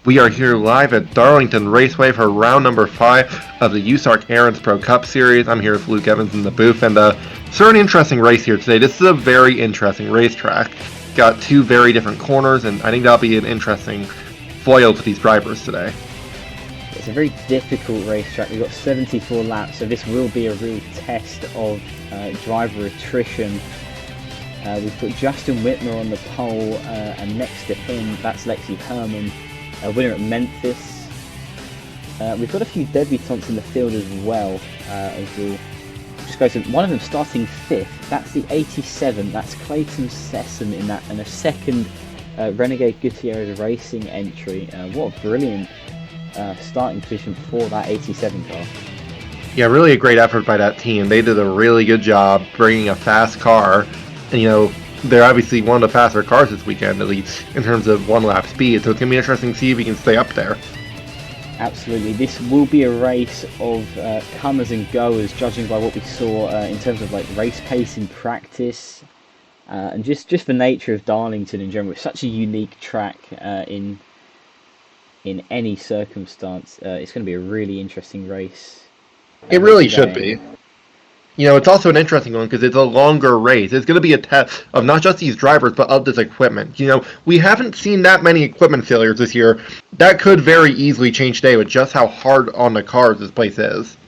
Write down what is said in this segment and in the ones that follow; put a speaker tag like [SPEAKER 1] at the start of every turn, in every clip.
[SPEAKER 1] We are here live at Darlington Raceway for round number 5 of the USARC Aaron's Pro Cup Series. I'm here with Luke Evans in the booth, and certainly an interesting race here today. This is a very interesting racetrack. Got two very different corners, and I think that'll be an interesting foil to these drivers today.
[SPEAKER 2] It's a very difficult racetrack. We've got 74 laps, so this will be a real test of driver attrition. We've got Justin Whitmer on the pole, and next to him, that's Lexi Herman, winner at Memphis. We've got a few debutants in the field as well, as we'll just go to one of them starting 5th. That's the 87, that's Clayton Sessom in that, and a second Renegade Gutierrez Racing entry. What a brilliant starting position for that 87 car.
[SPEAKER 1] Yeah, really a great effort by that team. They did a really good job bringing a fast car. And, you know, they're obviously one of the faster cars this weekend, at least in terms of one-lap speed. So it's going to be interesting to see if he can stay up there.
[SPEAKER 2] Absolutely. This will be a race of comers and goers, judging by what we saw in terms of like race pace in practice. And just the nature of Darlington in general. It's such a unique track in any circumstance. It's going to be a really interesting race.
[SPEAKER 1] It really should be. You know, it's also an interesting one because it's a longer race. It's going to be a test of not just these drivers, but of this equipment. You know, we haven't seen that many equipment failures this year. That could very easily change today with just how hard on the cars this place is.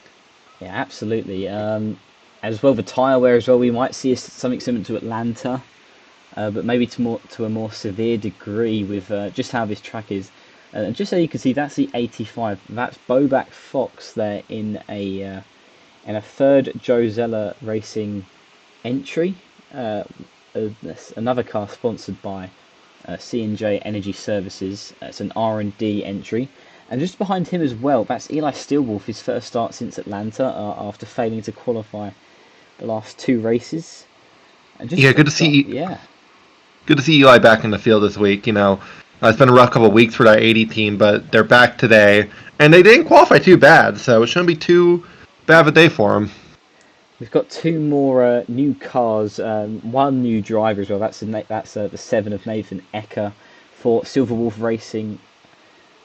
[SPEAKER 2] Yeah, absolutely. As well, the tyre wear as well, we might see something similar to Atlanta, but maybe to a more severe degree with just how this track is. And just so you can see, that's the 85. That's Bobak Fox there in a third Joe Zeller Racing entry. Another car sponsored by C&J Energy Services. It's an R&D entry. And just behind him as well, that's Eli Stillwolf, his first start since Atlanta after failing to qualify the last 2 races. And just
[SPEAKER 1] good to see.
[SPEAKER 2] Yeah,
[SPEAKER 1] good to see Eli back in the field this week. You know, it's been a rough couple of weeks for that 80 team, but they're back today, and they didn't qualify too bad, so it shouldn't be too bad of a day for him.
[SPEAKER 2] We've got 2 more new cars, 1 new driver as well. That's the 7 of Nathan Ecker for Silver Wolf Racing.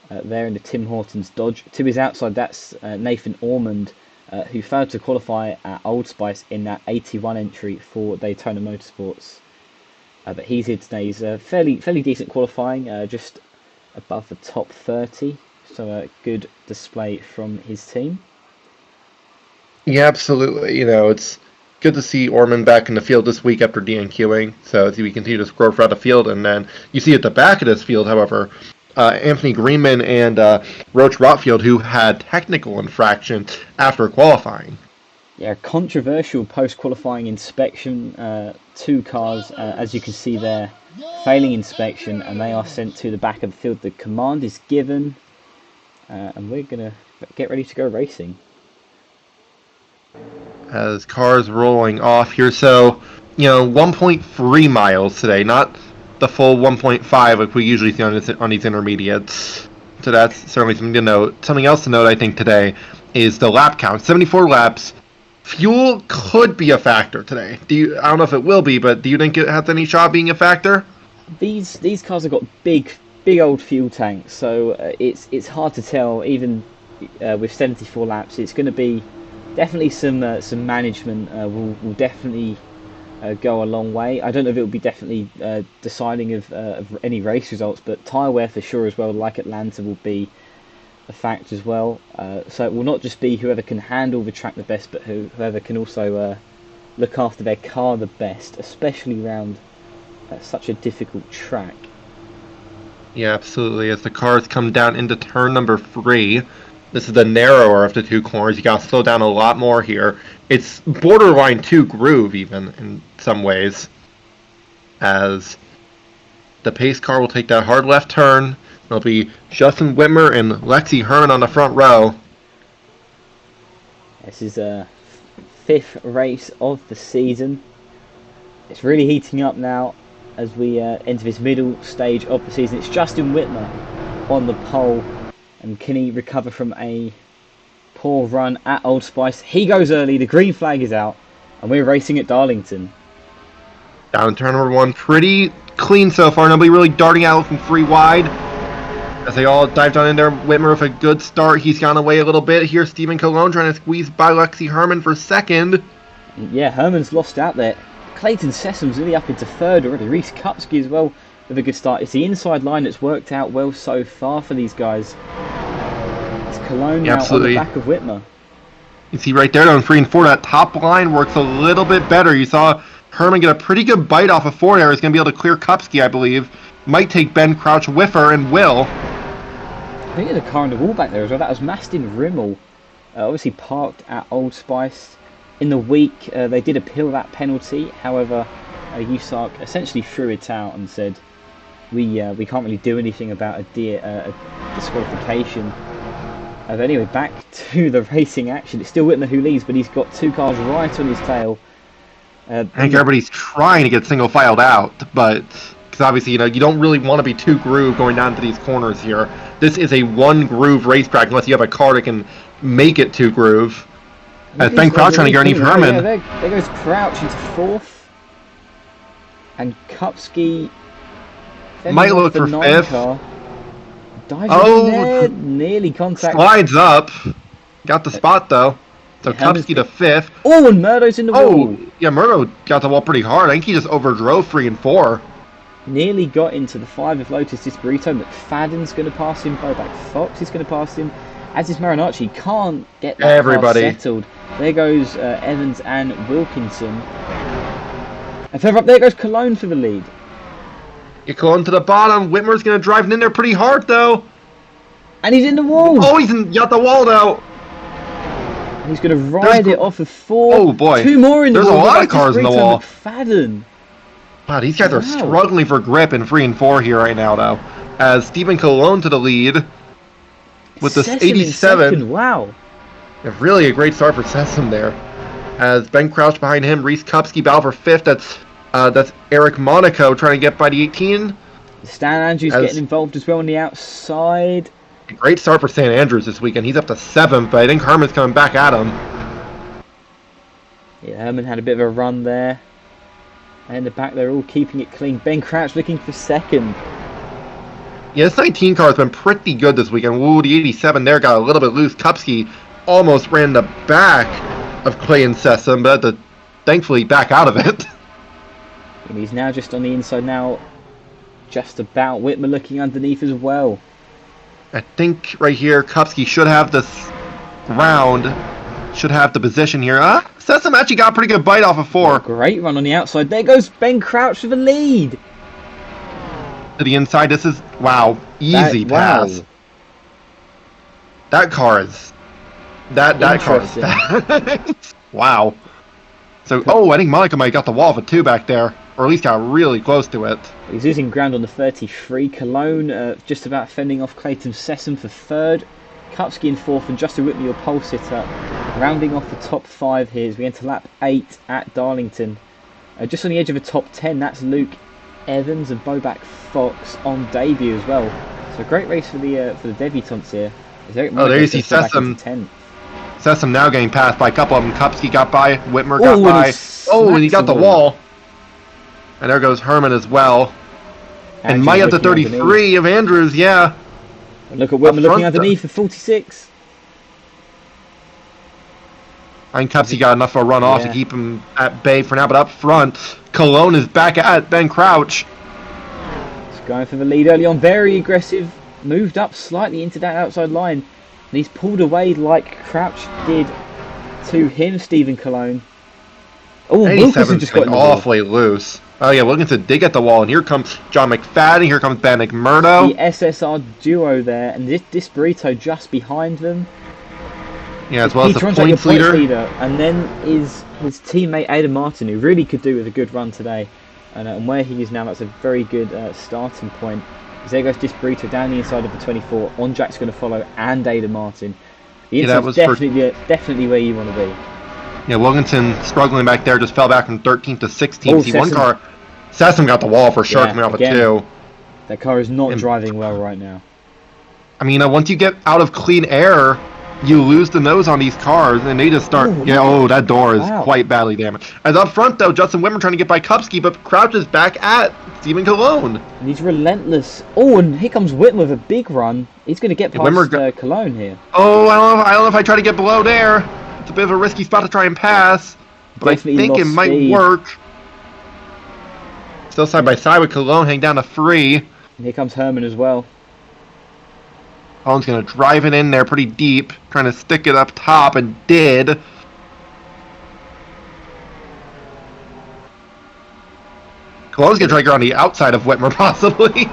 [SPEAKER 2] There in the Tim Hortons Dodge. To his outside, that's Nathan Ormond, who failed to qualify at Old Spice in that 81 entry for Daytona Motorsports. But he's here today. He's fairly decent qualifying, just above the top 30. So a good display from his team.
[SPEAKER 1] Yeah, absolutely. You know, it's good to see Ormond back in the field this week after DNQing. So as we continue to scroll throughout the field, and then you see at the back of this field, however, Anthony Greenman and Roach Rotfield, who had technical infractions after qualifying.
[SPEAKER 2] Yeah, controversial post-qualifying inspection. 2 cars, as you can see there, failing inspection, and they are sent to the back of the field. The command is given, and we're going to get ready to go racing.
[SPEAKER 1] As cars rolling off here, so, you know, 1.3 miles today, not the full 1.5 like we usually see on these intermediates. So that's certainly something to note. Something else to note, I think, today is the lap count. 74 laps. Fuel could be a factor today. I don't know if it will be, but do you think it has any shot being a factor?
[SPEAKER 2] These cars have got big old fuel tanks, so it's hard to tell. Even with 74 laps, it's going to be definitely some management will definitely go a long way. I don't know if it will be definitely deciding of any race results, but tyre wear for sure as well, like Atlanta, will be a fact as well. So it will not just be whoever can handle the track the best, but whoever can also look after their car the best, especially around such a difficult track.
[SPEAKER 1] Yeah, absolutely. As the cars come down into turn number 3, this is the narrower of the 2 corners. You gotta slow down a lot more here. It's borderline 2 groove even in some ways, as the pace car will take that hard left turn. It'll be Justin Whitmer and Lexi Herman on the front row.
[SPEAKER 2] This is a 5th race of the season. It's really heating up now as we enter this middle stage of the season. It's Justin Whitmer on the pole, and can he recover from a poor run at Old Spice? He goes early, the green flag is out, and we're racing at Darlington.
[SPEAKER 1] Down turn number 1, pretty clean so far. Nobody really darting out looking free wide. As they all dive down in there, Whitmer with a good start. He's gone away a little bit. Here's Stephen Cologne trying to squeeze by Lexi Herman for second.
[SPEAKER 2] Yeah, Herman's lost out there. Clayton Sessome's really up into third already. Reese Kupski as well with a good start. It's the inside line that's worked out well so far for these guys. It's Cologne now on the back of Whitmer.
[SPEAKER 1] You see right there on 3 and 4, that top line works a little bit better. You saw Herman get a pretty good bite off of 4 there. He's going to be able to clear Kupski, I believe. Might take Ben Crouch with her, and will.
[SPEAKER 2] I think there's a car on the wall back there as well. That was Mastin Rimmel, obviously parked at Old Spice. In the week, they did appeal that penalty. However, USARC essentially threw it out and said, we can't really do anything about a disqualification. But anyway, back to the racing action. It's still Whitmer who leads, but he's got 2 cars right on his tail.
[SPEAKER 1] I think everybody's trying to get single filed out, but because obviously, you don't really want to be 2 groove going down to these corners here. This is a 1 groove racetrack unless you have a car that can make it 2 groove. As Ben Crouch trying to get underneath Herman.
[SPEAKER 2] Yeah, there goes Crouch into 4th. And Kupski
[SPEAKER 1] might look for 5th.
[SPEAKER 2] Dives in there, nearly contact.
[SPEAKER 1] Slides up. Got the spot though. So Kupski to 5th.
[SPEAKER 2] Oh, and Murdo's in the wall.
[SPEAKER 1] Yeah, Murdo got the wall pretty hard. I think he just overdrove 3 and 4.
[SPEAKER 2] Nearly got into the 5 of Lotus Disburrito. McFadden's going to pass him. Bobak Fox is going to pass him. As is Marinacci. Can't get that car settled. There goes Evans and Wilkinson. And further up there goes Cologne for the lead.
[SPEAKER 1] You're going to the bottom. Whitmer's going to drive in there pretty hard though.
[SPEAKER 2] And he's in the wall.
[SPEAKER 1] Oh, got the wall now.
[SPEAKER 2] And he's going to ride it off of 4.
[SPEAKER 1] Oh boy.
[SPEAKER 2] 2 more in the wall.
[SPEAKER 1] There's a lot of cars in the wall.
[SPEAKER 2] McFadden.
[SPEAKER 1] Wow, these guys are struggling for grip in 3 and 4 here right now though. As Stephen Cologne to the lead with this 87.
[SPEAKER 2] Wow.
[SPEAKER 1] Really a great start for Sessom there. As Ben Crouch behind him, Reese Kupski battle for 5th. That's Eric Monaco trying to get by the 18.
[SPEAKER 2] Stan Andrews getting involved as well on the outside.
[SPEAKER 1] Great start for Stan Andrews this weekend. He's up to 7th, but I think Herman's coming back at him.
[SPEAKER 2] Yeah, Herman had a bit of a run there. And in the back, they're all keeping it clean. Ben Crouch looking for 2nd.
[SPEAKER 1] Yeah, this 19 car has been pretty good this weekend. Ooh, the 87 there got a little bit loose. Kupski almost ran the back of Clay and Sessom, but thankfully back out of it.
[SPEAKER 2] And he's now just on the inside now. Just about. Whitmer looking underneath as well.
[SPEAKER 1] I think right here, Kupski should have this round. Should have the position here. Sessom actually got a pretty good bite off of 4.
[SPEAKER 2] Great run on the outside. There goes Ben Crouch for the lead.
[SPEAKER 1] To the inside, this is, wow, easy pass.
[SPEAKER 2] Wow.
[SPEAKER 1] That car is, that car is fast. Wow. So, I think Monica might have got the wall of a 2 back there, or at least got really close to it.
[SPEAKER 2] He's losing ground on the 33. Cologne just about fending off Clayton Sessom for 3rd. Kupski in 4th, and Justin Whitmer, your pole sitter, rounding off the top 5 here as we enter lap 8 at Darlington. Just on the edge of the top 10, that's Luke Evans and Bobak Fox on debut as well. So a great race for the debutants here.
[SPEAKER 1] There you see Sessom. Sessom now getting passed by a couple of them. Kupski got by, Whitmer got by. And he got the wall. And there goes Herman as well. And Maya at the 33 of Andrews, yeah.
[SPEAKER 2] And look at Whitmer looking underneath for 46.
[SPEAKER 1] I think Kupski got enough of a run off to keep him at bay for now, but up front, Cologne is back at Ben Crouch.
[SPEAKER 2] He's going for the lead early on, very aggressive, moved up slightly into that outside line, and he's pulled away like Crouch did to him, Stephen Cologne. Oh, Wilkinson just got
[SPEAKER 1] awfully loose. Oh yeah, Wilkinson did get the wall, and here comes John McFadden, here comes Ben McMurdo.
[SPEAKER 2] The SSR duo there, and this Burrito just behind them.
[SPEAKER 1] Yeah, as well as the points leader.
[SPEAKER 2] And then is his teammate Aidan Martin, who really could do with a good run today. And where he is now, that's a very good starting point. As there goes Disburrito down the inside of the 24. On Jack's going to follow, and Aidan Martin. The inside's definitely where you want to be.
[SPEAKER 1] Yeah, Wilkinson struggling back there, just fell back from 13th to 16th. See, one car, Sessom got the wall for sure coming off of 2.
[SPEAKER 2] That car is not driving well right now.
[SPEAKER 1] I mean, once you get out of clean air, you lose the nose on these cars, and they just start.
[SPEAKER 2] Ooh,
[SPEAKER 1] Yeah, oh, that door is
[SPEAKER 2] wow.
[SPEAKER 1] quite badly damaged. As up front, though, Justin Whitmer trying to get by Kupski, but crouches back at Stephen Cologne.
[SPEAKER 2] And he's relentless. Oh, and here comes Whitmer with a big run. He's going to get past Cologne here.
[SPEAKER 1] Oh, I don't know if I try to get below there. It's a bit of a risky spot to try and pass, but
[SPEAKER 2] Definitely
[SPEAKER 1] I think it
[SPEAKER 2] speed.
[SPEAKER 1] might work. Still side by side with Cologne, hang down to 3.
[SPEAKER 2] And here comes Herman as well.
[SPEAKER 1] Cologne's going to drive it in there pretty deep, trying to stick it up top, and did. Cologne's going to try to go on the outside of Whitmer, possibly.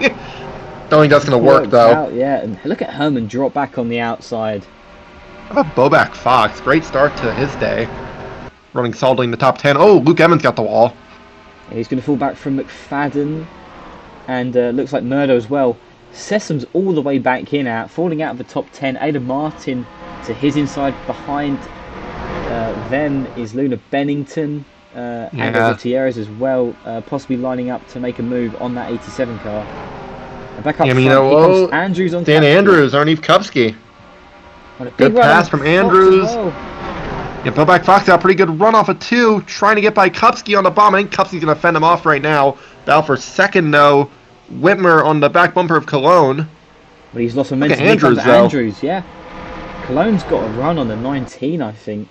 [SPEAKER 1] Don't think that's going to work, though.
[SPEAKER 2] Out, yeah, and look at Herman drop back on the outside.
[SPEAKER 1] How about Bobak Fox? Great start to his day. Running solidly in the top 10. Oh, Luke Evans got the wall.
[SPEAKER 2] And he's going to fall back from McFadden. And looks like Murdo as well. Sessome's all the way back in out, falling out of the top 10. Ada Martin to his inside. Behind them is Luna Bennington. And Gutierrez as well, possibly lining up to make a move on that 87 car. And back up front, here comes Andrews on
[SPEAKER 1] Dan Andrews, Arniv Kupski. Good pass from Andrews. Well. Yeah, Bobak Fox got a pretty good run off of 2, trying to get by Kupski on the bomb. I think Kupski's going to fend him off right now. Battle for second, though. Whitmer on the back bumper of Cologne.
[SPEAKER 2] But he's lost momentum. Here comes Andrews, yeah. Cologne's got a run on the 19, I think.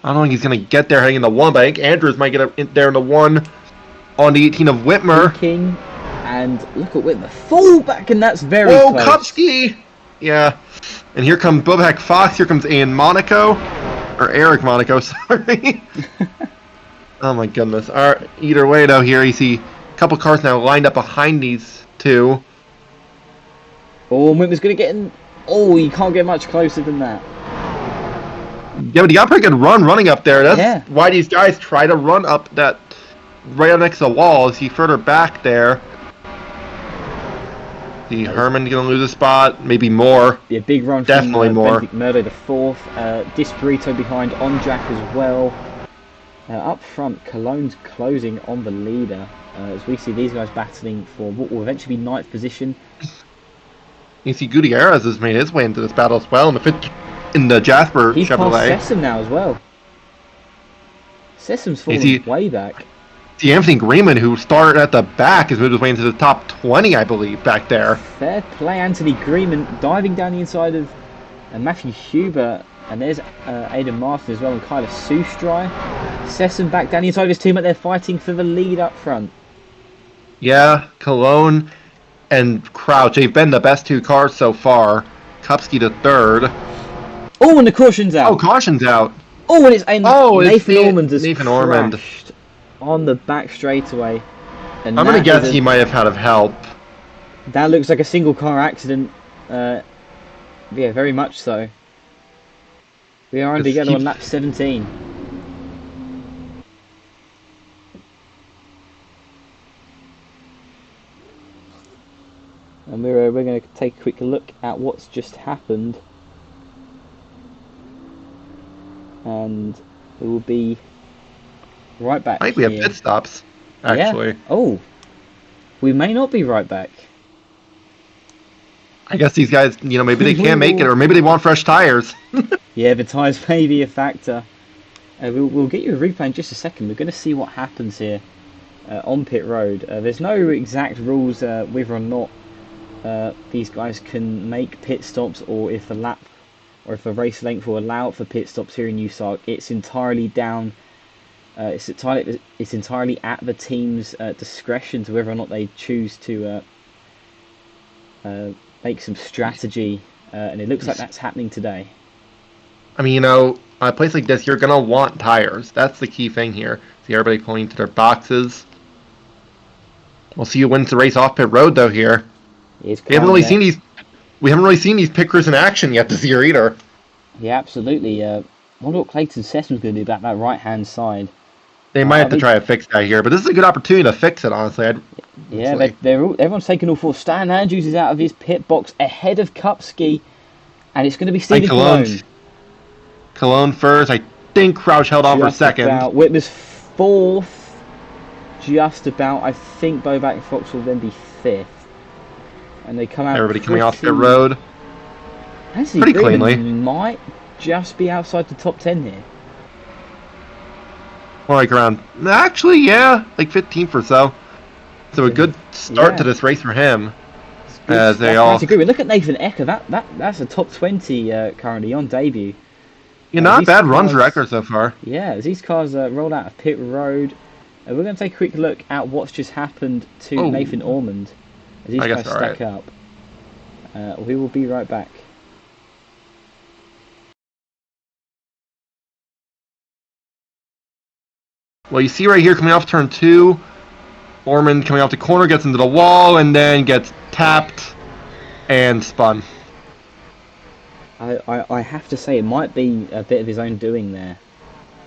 [SPEAKER 1] I don't think he's going to get there heading in the 1, but I think Andrews might get there in the 1 on the 18 of Whitmer.
[SPEAKER 2] King, and look at Whitmer. Fall back, and that's very
[SPEAKER 1] close.
[SPEAKER 2] Kupski!
[SPEAKER 1] Yeah. And here comes Bobak Fox. Here comes Ian Monaco. Or Eric Monaco, sorry. Oh my goodness. Either way, though, here you see a couple cars now lined up behind these 2.
[SPEAKER 2] Oh, Whitmer's going to get in. Oh, you can't get much closer than that.
[SPEAKER 1] Yeah, but he got a pretty good run running up there. That's why these guys try to run up that right up next to the wall. See further back there. The Herman going to lose a spot, maybe more.
[SPEAKER 2] Yeah, big run
[SPEAKER 1] definitely
[SPEAKER 2] from
[SPEAKER 1] more.
[SPEAKER 2] Benedict Murdo the 4th. Disparito behind on Jack as well. Up front, Cologne's closing on the leader as we see these guys battling for what will eventually be 9th position.
[SPEAKER 1] You see Gutierrez has made his way into this battle as well in the Jasper
[SPEAKER 2] He's
[SPEAKER 1] Chevrolet.
[SPEAKER 2] He's past Sessom now as well. Sessom's falling way back.
[SPEAKER 1] See Anthony Greenman, who started at the back, has moved his way into the top 20, I believe, back there.
[SPEAKER 2] Fair play, Anthony Greenman diving down the inside of Matthew Huber. And there's Aidan Martin as well and Kyler Soustrai. Sessom back down the inside of his team, but they're fighting for the lead up front.
[SPEAKER 1] Yeah, Cologne and Crouch, they've been the best 2 cars so far. Kupski to 3rd.
[SPEAKER 2] Oh, and the caution's out.
[SPEAKER 1] Oh, caution's out.
[SPEAKER 2] Oh, and it's Nathan Ormond has
[SPEAKER 1] Nathan Ormond
[SPEAKER 2] on the back straightaway. And
[SPEAKER 1] I'm going to guess he might have had help.
[SPEAKER 2] That looks like a single car accident. Yeah, very much so. We are together on lap 17. And we're going to take a quick look at what's just happened. And we will be right back.
[SPEAKER 1] I think we have pit stops, actually.
[SPEAKER 2] Yeah. Oh, we may not be right back.
[SPEAKER 1] I guess these guys, maybe they can't make it, or maybe they want fresh tires.
[SPEAKER 2] Yeah, the tyres may be a factor. We'll get you a replay in just a second. We're going to see what happens here on pit road. There's no exact rules whether or not these guys can make pit stops, or if the race length will allow for pit stops here in USARC. It's entirely down. It's entirely at the team's discretion to whether or not they choose to make some strategy, and it looks like that's happening today.
[SPEAKER 1] I mean, a place like this, you're gonna want tires. That's the key thing here. See everybody pulling to their boxes. We'll see who wins the race off pit road, though. Here, we haven't really seen these pit crews in action yet this year either.
[SPEAKER 2] Yeah, absolutely. I wonder what Clayton Sessom's going to do about that right-hand side.
[SPEAKER 1] They might have to try to fix that here, but this is a good opportunity to fix it, honestly.
[SPEAKER 2] Everyone's taking all 4. Stan Andrews is out of his pit box ahead of Kupski, and it's going to be Stephen Cologne.
[SPEAKER 1] Cologne first. I think Crouch held on for second.
[SPEAKER 2] Whitmer's 4th, just about. I think Bobak Fox will then be 5th. And they come out.
[SPEAKER 1] Everybody coming off the road.
[SPEAKER 2] Actually,
[SPEAKER 1] pretty
[SPEAKER 2] Greenman
[SPEAKER 1] cleanly.
[SPEAKER 2] might just be outside the top 10 here.
[SPEAKER 1] More like around, actually, yeah, like 15th or so. So a good start to this race for him. As they all.
[SPEAKER 2] Look at Nathan Ecker. That's a top 20 currently on debut.
[SPEAKER 1] Yeah, not bad runs for Ecker so far.
[SPEAKER 2] Yeah, as these cars rolled out of pit road, we're going to take a quick look at what's just happened to Nathan Ormond as these guys stack up. We will be right back.
[SPEAKER 1] Well, you see right here coming off turn 2, Ormond coming off the corner, gets into the wall, and then gets tapped and spun.
[SPEAKER 2] I have to say, it might be a bit of his own doing there.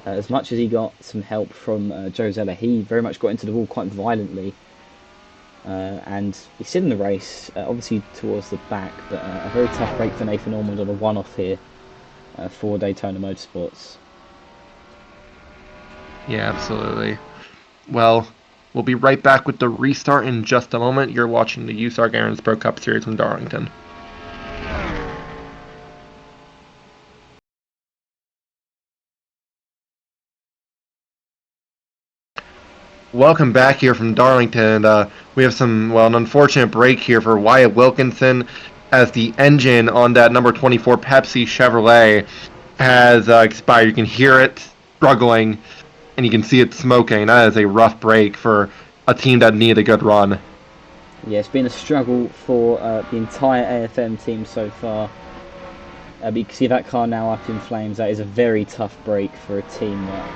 [SPEAKER 2] As much as he got some help from Joe Zeller, he very much got into the wall quite violently. And he's still in the race, obviously towards the back, but a very tough break for Nathan Ormond on a one-off here for Daytona Motorsports.
[SPEAKER 1] Yeah, absolutely. Well, we'll be right back with the restart in just a moment. You're watching the USARC Aaron's Pro Cup Series from Darlington. Welcome back here from Darlington. We have an unfortunate break here for Wyatt Wilkinson as the engine on that number 24 Pepsi Chevrolet has expired. You can hear it struggling, and you can see it smoking. That is a rough break for a team that needed a good run.
[SPEAKER 2] Yeah, it's been a struggle for the entire AFM team so far. But you can see that car now up in flames. That is a very tough break for a team that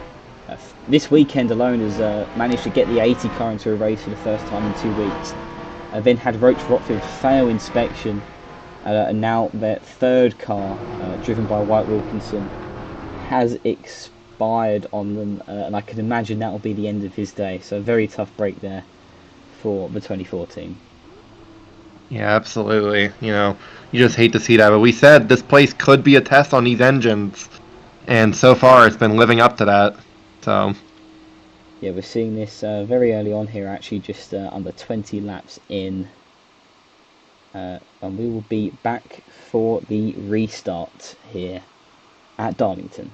[SPEAKER 2] this weekend alone has managed to get the 80 car into a race for the first time in 2 weeks. Then had Roach Rockfield fail inspection, and now their third car, driven by Wyatt Wilkinson, has expired on them, and I can imagine that will be the end of his day. So a very tough break there for the 24 team.
[SPEAKER 1] Yeah, absolutely. You just hate to see that, but we said this place could be a test on these engines, and so far it's been living up to that. So
[SPEAKER 2] yeah, we're seeing this very early on here, actually just under 20 laps in, and we will be back for the restart here at Darlington.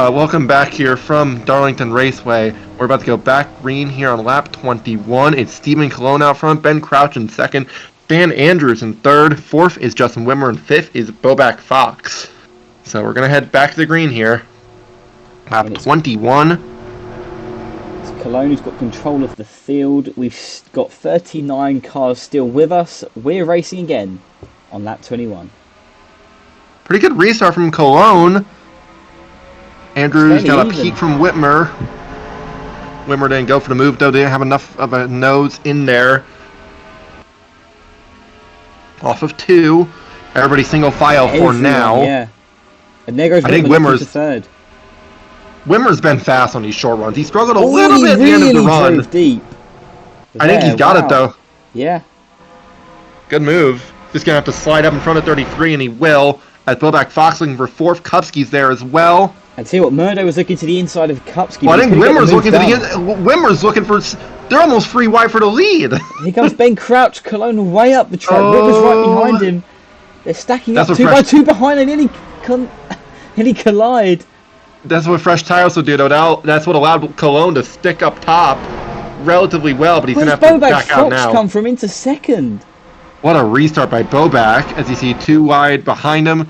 [SPEAKER 1] welcome back here from Darlington Raceway. We're about to go back green here on lap 21. It's Stephen Colon out front, Ben Crouch in second, Stan Andrews in third, fourth is Justin Wimmer, and fifth is Boback Fox. So we're going to head back to the green here. Lap 21.
[SPEAKER 2] It's Colon who's got control of the field. We've got 39 cars still with us. We're racing again on lap 21.
[SPEAKER 1] Pretty good restart from Colon. Andrews got a peek from Whitmer. Whitmer didn't go for the move, though. They didn't have enough of a nose in there. Off of 2. Everybody single file for now.
[SPEAKER 2] Yeah. And there goes
[SPEAKER 1] Whitmer's
[SPEAKER 2] third.
[SPEAKER 1] Whitmer's been fast on these short runs. He struggled a little bit at the end of the run.
[SPEAKER 2] Drove deep.
[SPEAKER 1] I think he's got it, though.
[SPEAKER 2] Yeah.
[SPEAKER 1] Good move. Just going to have to slide up in front of 33, and he will. As Boback Fox looking for fourth. Kupski's there as well.
[SPEAKER 2] I tell you what, Murdo was looking to the inside of Kupski.
[SPEAKER 1] Well, I think Wimmer's looking to Wimmer's looking for. They're almost free wide for the lead.
[SPEAKER 2] Here comes Ben Crouch, Colon way up the track. Wimmer's right behind him. They're stacking up 2 by 2 behind and nearly collide.
[SPEAKER 1] That's what fresh tires will do, though. That's what allowed Colon to stick up top relatively well, but he's going to have to back out now.
[SPEAKER 2] Fox come from into second?
[SPEAKER 1] What a restart by Boback, as you see 2 wide behind him.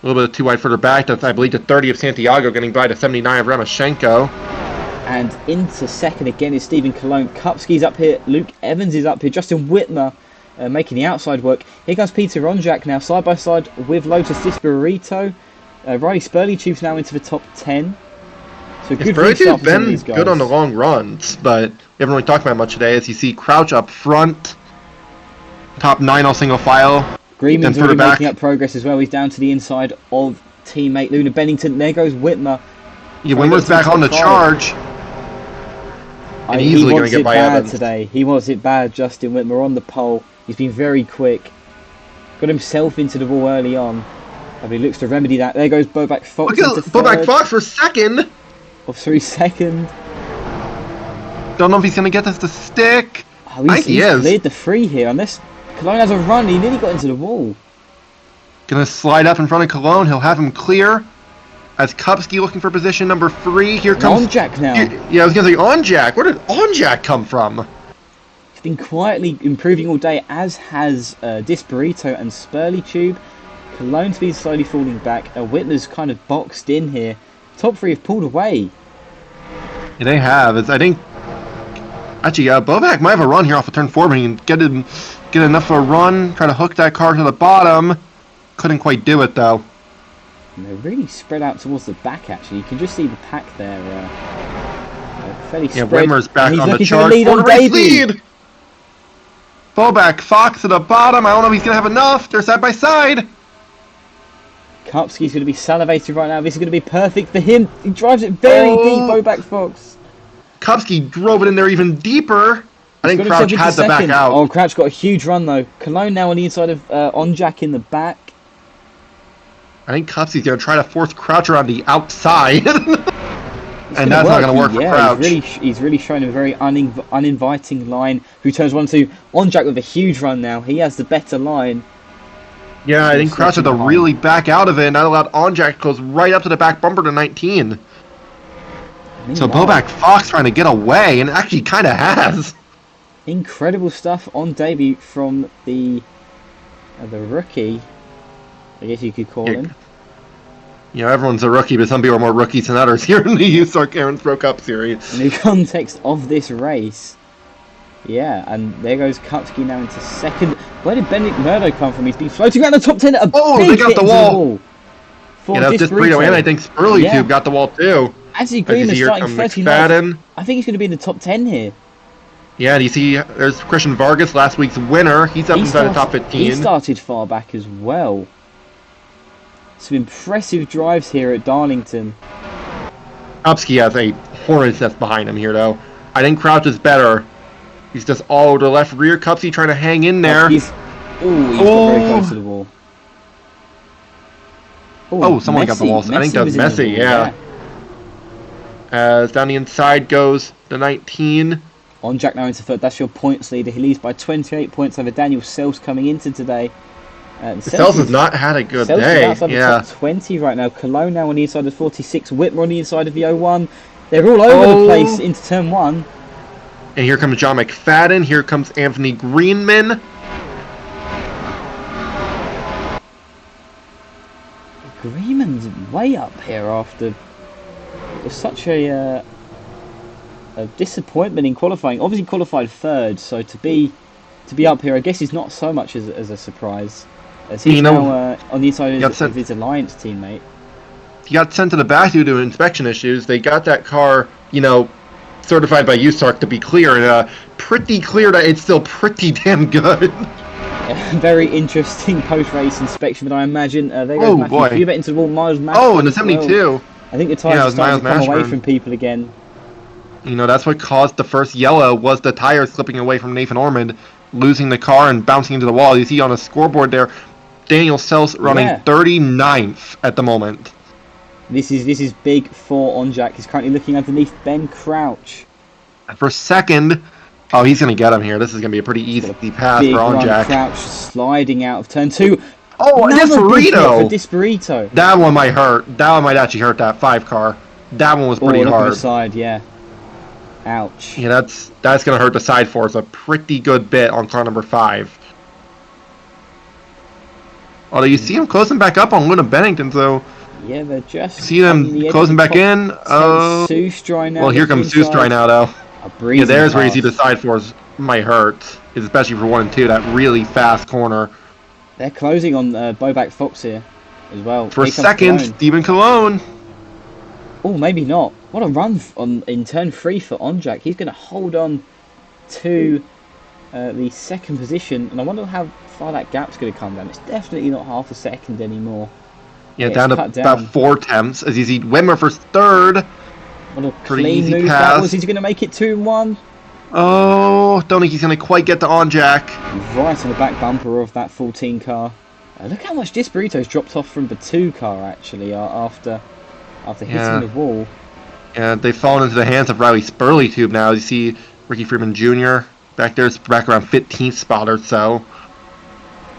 [SPEAKER 1] A little bit of 2 wide further back. That's, I believe, the 30 of Santiago getting by to 79 of Remashenko.
[SPEAKER 2] And into second again is Stephen Colon. Kupski's up here. Luke Evans is up here. Justin Whitmer making the outside work. Here comes Peter Ronjak now side by side with Lotus Disparito. Riley Spurley Tube's now into the top 10. So good restart for some of these guys.
[SPEAKER 1] Good on the long runs, but we haven't really talked about much today. As you see, Crouch up front. Top 9 all single file.
[SPEAKER 2] Greenman's already making up progress as well. He's down to the inside of teammate Luna Bennington. There goes Whitmer.
[SPEAKER 1] Yeah, Whitmer's back on the charge. And easily going to get by Evans
[SPEAKER 2] today. He wants it bad, Justin Whitmer on the pole. He's been very quick. Got himself into the wall early on. But he looks to remedy that. There goes Boback Fox.
[SPEAKER 1] Look at Boback Fox for second.
[SPEAKER 2] Or through second.
[SPEAKER 1] Don't know if he's going to get this to stick.
[SPEAKER 2] Oh,
[SPEAKER 1] I think he is.
[SPEAKER 2] cleared the free here. Unless Cologne has a run, he nearly got into the wall.
[SPEAKER 1] Going to slide up in front of Cologne. He'll have him clear. As Kupski looking for position number 3. Here comes...
[SPEAKER 2] Onjak now.
[SPEAKER 1] Yeah, I was going to say Onjak. Where did Onjak come from?
[SPEAKER 2] He's been quietly improving all day, as has Disparito and Spurley Tube. Cologne's been slowly falling back. Whitmer's kind of boxed in here. Top 3 have pulled away.
[SPEAKER 1] Yeah, they have. I think... Actually, Bobak might have a run here off of turn 4, but he can get enough of a run. Try to hook that car to the bottom. Couldn't quite do it, though.
[SPEAKER 2] And they're really spread out towards the back, actually. You can just see the pack there. Fairly spread.
[SPEAKER 1] Whitmer's back on the
[SPEAKER 2] looking
[SPEAKER 1] charge.
[SPEAKER 2] for a lead on Davey.
[SPEAKER 1] Bobak, Fox to the bottom. I don't know if he's going to have enough. They're side by side.
[SPEAKER 2] Kupski's going to be salivating right now. This is going to be perfect for him. He drives it very deep, Bobak Fox.
[SPEAKER 1] Kupski drove it in there even deeper. I think Crouch had to back out.
[SPEAKER 2] Oh, Crouch got a huge run, though. Cologne now on the inside of Onjak in the back.
[SPEAKER 1] I think Kupski's going to try to force Crouch around the outside. And that's not going to work for Crouch.
[SPEAKER 2] He's really showing a very uninviting line. Who turns 1-2. Onjak with a huge run now. He has the better line.
[SPEAKER 1] Yeah, I think Crouch had to really back out of it, and that allowed Onjak goes right up to the back bumper to 19. So Bobak Fox trying to get away, and actually kind of has.
[SPEAKER 2] Incredible stuff on debut from the rookie, I guess you could call him.
[SPEAKER 1] You know, everyone's a rookie, but some people are more rookies than others here in the USARC Aaron's Pro Cup Series.
[SPEAKER 2] In the context of this race, yeah, and there goes Kupski now into second. Where did Benedict Murdo come from? He's been floating around the top 10 at a big
[SPEAKER 1] they got
[SPEAKER 2] hit
[SPEAKER 1] the
[SPEAKER 2] into
[SPEAKER 1] wall.
[SPEAKER 2] Yeah,
[SPEAKER 1] that was Disparito, and I think Spurley Tube got the wall too.
[SPEAKER 2] Actually, Green is starting 39th. I think he's going to be in the top 10 here.
[SPEAKER 1] Yeah, and you see, there's Christian Vargas, last week's winner. He's up inside the top 15.
[SPEAKER 2] He started far back as well. Some impressive drives here at Darlington.
[SPEAKER 1] Kupski has a hornet's nest behind him here, though. I think Crouch is better. He's just all over the left rear. Kupski trying to hang in there.
[SPEAKER 2] He's got very close to the wall.
[SPEAKER 1] Someone got the wall. I think that's Messi, yeah. As down the inside goes the 19.
[SPEAKER 2] Onjak now into third. That's your points leader. He leads by 28 points over Daniel Sells coming into today.
[SPEAKER 1] Sells has not had a good day.
[SPEAKER 2] Outside the top 20 right now. Cologne now on the inside of 46. Whitmer on the inside of the 01. They're all over the place into turn 1.
[SPEAKER 1] And here comes John McFadden. Here comes Anthony Greenman.
[SPEAKER 2] Greenman's way up here after it was such a disappointment in qualifying. Obviously qualified third, so to be up here, I guess is not so much as a surprise. As he's now on the inside of his Alliance teammate.
[SPEAKER 1] He got sent to the back due to inspection issues. They got that car, certified by USARC to be clear, and pretty clear that it's still pretty damn good.
[SPEAKER 2] Very interesting post-race inspection, but I imagine there goes Matthew Hubert into the wall. Miles Mashburn
[SPEAKER 1] in the 72.
[SPEAKER 2] Well. I think the tyres are starting to come away from people again.
[SPEAKER 1] That's what caused the first yellow, was the tires slipping away from Nathan Ormond, losing the car and bouncing into the wall. You see on the scoreboard there, Daniel Sells running 39th at the moment.
[SPEAKER 2] This is big for Onjak. He's currently looking underneath Ben Crouch.
[SPEAKER 1] For second, he's going to get him here. This is going to be a pretty easy pass for Onjak.
[SPEAKER 2] Crouch sliding out of turn 2.
[SPEAKER 1] Disparito. That one might hurt. That one might actually hurt that 5 car. That one was pretty hard.
[SPEAKER 2] The side, yeah. Ouch.
[SPEAKER 1] Yeah, that's going to hurt the side force a pretty good bit on car number 5. Although you see him closing back up on Luna Bennington, so...
[SPEAKER 2] Yeah, they're just...
[SPEAKER 1] See them closing back in?
[SPEAKER 2] Soustry now.
[SPEAKER 1] Well, here comes Soustry now, though.
[SPEAKER 2] Yeah,
[SPEAKER 1] there's where you see the side force might hurt. Especially for 1 and 2, that really fast corner.
[SPEAKER 2] They're closing on Bobak Fox here as well.
[SPEAKER 1] For second, Stephen Cologne.
[SPEAKER 2] Oh, maybe not. What a run in turn 3 for Onjak. He's going to hold on to the second position, and I wonder how far that gap's going to come down. It's definitely not half a second anymore.
[SPEAKER 1] Yeah, down to about 4 tenths as you see Whitmer for third.
[SPEAKER 2] What a clean move that was. He's going to make it 2-1.
[SPEAKER 1] Oh, don't think he's going to quite get to Onjak.
[SPEAKER 2] Right on the back bumper of that 14 car. Look how much Disparito's dropped off from the 2 car, actually, after hitting the wall.
[SPEAKER 1] And they've fallen into the hands of Riley Spurley Tube now. You see Ricky Freeman Jr. back there's back around 15th spot or so.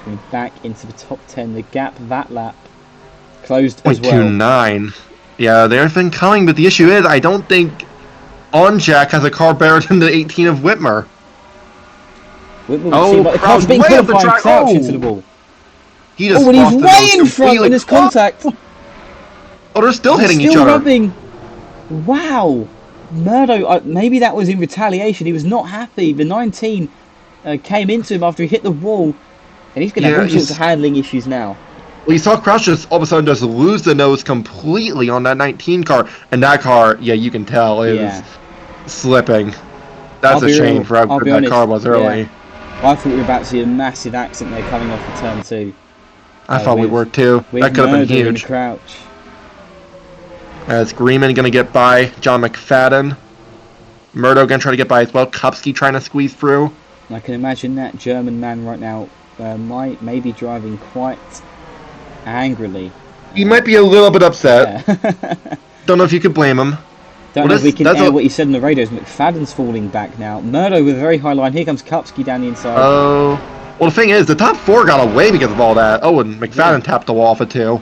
[SPEAKER 2] Going back into the top 10. The gap that lap closed as well.
[SPEAKER 1] 0.29. Yeah, they've been coming, but the issue is I don't think On Jack has a car better than the 18 of Whitmer.
[SPEAKER 2] Whitmer the car's being qualified Crouch into the wall.
[SPEAKER 1] He just
[SPEAKER 2] and he's way in front in this contact.
[SPEAKER 1] Oh, they're still hitting each other.
[SPEAKER 2] Rubbing. Wow. Murdo, maybe that was in retaliation. He was not happy. The 19 came into him after he hit the wall. And he's going to have all sorts of handling issues now.
[SPEAKER 1] Well, you saw Crouch just all of a sudden just lose the nose completely on that 19 car. And that car, yeah, you can tell, is slipping. That's a shame for how good that car was early.
[SPEAKER 2] Yeah. I thought we were about to see a massive accident there coming off the turn 2.
[SPEAKER 1] I thought we were too. That could have been huge.
[SPEAKER 2] Crouch.
[SPEAKER 1] As Greenman going to get by John McFadden. Murdo going to try to get by as well. Kupski trying to squeeze through.
[SPEAKER 2] I can imagine that German man right now may be driving quite angrily.
[SPEAKER 1] He might be a little bit upset. Yeah. Don't know if you could blame him.
[SPEAKER 2] Don't know if we can air what he said on the radios. McFadden's falling back now. Murdo with a very high line. Here comes Kupski down the inside.
[SPEAKER 1] Oh. Well, the thing is, the top 4 got away because of all that. Oh, and McFadden tapped the wall for 2.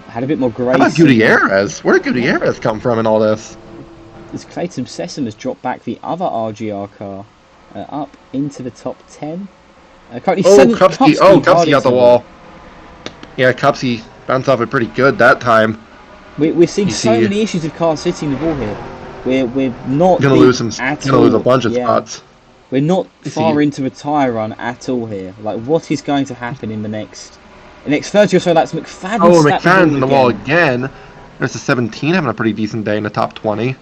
[SPEAKER 2] Had a bit more grace.
[SPEAKER 1] How about Gutierrez? Where did Gutierrez come from in all this?
[SPEAKER 2] As Clayton Sessom has dropped back the other RGR car up into the top 10.
[SPEAKER 1] Kupski got the wall. Yeah, Kupski bounced off it pretty good that time.
[SPEAKER 2] We're seeing so many issues with cars hitting the ball here. We're not
[SPEAKER 1] gonna lose a bunch of spots.
[SPEAKER 2] We're not far into a tyre run at all here. Like, what is going to happen in the next 30 or so laps? McFadden.
[SPEAKER 1] Oh, McFadden in the wall again. There's a 17 having a pretty decent day in the top 20.
[SPEAKER 2] It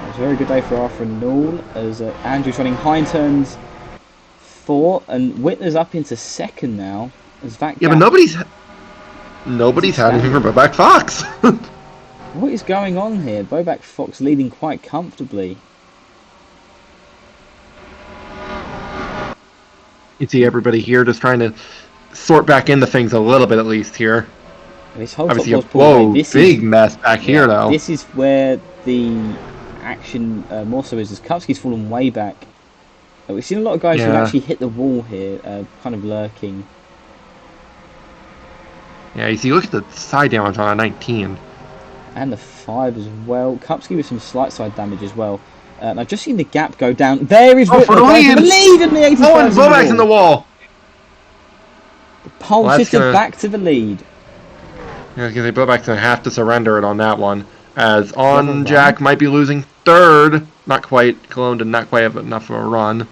[SPEAKER 2] was a very good day for Arthur and Null as Andrew's running high in turns 4 and Whitner's up into 2nd now. As that
[SPEAKER 1] but nobody's had anything for Bobak Fox.
[SPEAKER 2] What is going on here? Bobak Fox leading quite comfortably.
[SPEAKER 1] You see everybody here just trying to sort back into things a little bit at least here.
[SPEAKER 2] This whole
[SPEAKER 1] big mess back here though.
[SPEAKER 2] This is where the action more so is as Kupski's fallen way back. We've seen a lot of guys who actually hit the wall here, kind of lurking.
[SPEAKER 1] Yeah, you see, look at the side damage on a 19.
[SPEAKER 2] And the 5 as well. Kupski with some slight side damage as well. I've just seen the gap go down. There is
[SPEAKER 1] for the lead
[SPEAKER 2] in the 85.
[SPEAKER 1] Oh, and Bobak's in the wall.
[SPEAKER 2] The pole shifted back to the lead.
[SPEAKER 1] Yeah, because Bobak's going to have to surrender it on that one. As On Jack might be losing 3rd. Not quite. Cologne did not quite have enough of a run.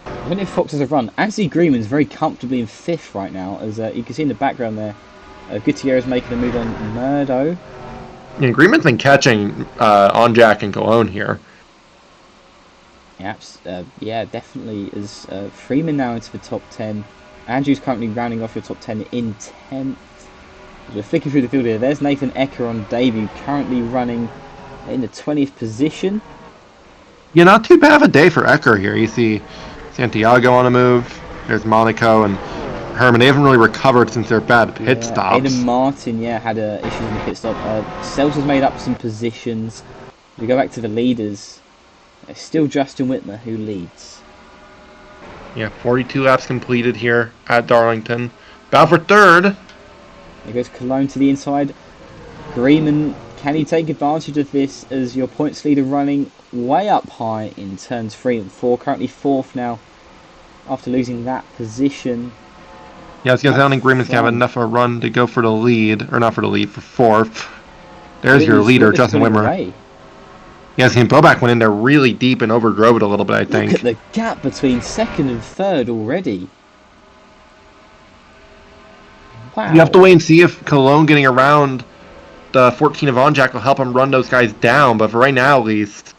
[SPEAKER 2] I wonder if Fox has a run. Anthony Greenman's very comfortably in 5th right now. As you can see in the background there. Gutierrez making a move on Murdo.
[SPEAKER 1] Yeah, Greenman's been catching On Jack and Cologne here.
[SPEAKER 2] Yeah, definitely. As Freeman now into the top 10. Andrew's currently rounding off your top 10 in 10th. As we're flicking through the field here. There's Nathan Ecker on debut, currently running in the 20th position.
[SPEAKER 1] Yeah, not too bad of a day for Ecker here. You see Santiago on a move. There's Monaco and Herman. They haven't really recovered since their bad pit stops.
[SPEAKER 2] Aidan Martin, had issues in the pit stop. Sells has made up some positions. We go back to the leaders. It's still Justin Whitmer who leads.
[SPEAKER 1] Yeah, 42 laps completed here at Darlington. Bow for 3rd.
[SPEAKER 2] There goes Cologne to the inside. Greenman, can he take advantage of this as your points leader running way up high in turns 3 and 4? Currently 4th now after losing that position.
[SPEAKER 1] Yeah, I was going to say, I don't think Greenman's going to have enough of a run to go for the lead. Or not for the lead, for 4th. There's your leader, Justin Whitmer. Yeah, Bobak went in there really deep and overdrove it a little bit, I think.
[SPEAKER 2] Look at the gap between 2nd and 3rd already. Wow.
[SPEAKER 1] You have to wait and see if Cologne getting around the 14 of On Jack will help him run those guys down, but for right now at least.